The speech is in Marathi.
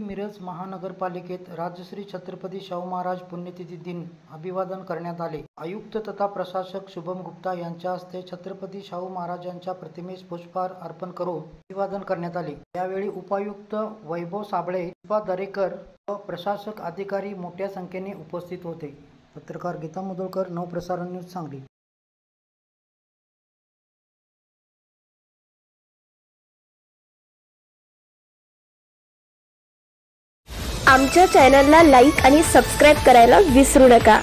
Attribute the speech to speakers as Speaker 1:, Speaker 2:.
Speaker 1: मिरज महानगरपालिकेत राजश्री छत्रपती शाहू महाराज पुण्यतिथी दिन अभिवादन करण्यात आले। आयुक्त तथा प्रशासक शुभम गुप्ता यांच्या हस्ते छत्रपती शाहू महाराजांच्या प्रतिमेस पुष्पहार अर्पण करून अभिवादन करण्यात आले। यावेळी उपायुक्त वैभव साबळे, दीपा दरेकर व प्रशासक अधिकारी मोठ्या संख्येने उपस्थित होते। पत्रकार गीता मुदोळकर, नवप्रसारण न्यूज, सांगली।
Speaker 2: आमच्या चॅनलला लाईक आणि सबस्क्राइब करायला विसरू नका।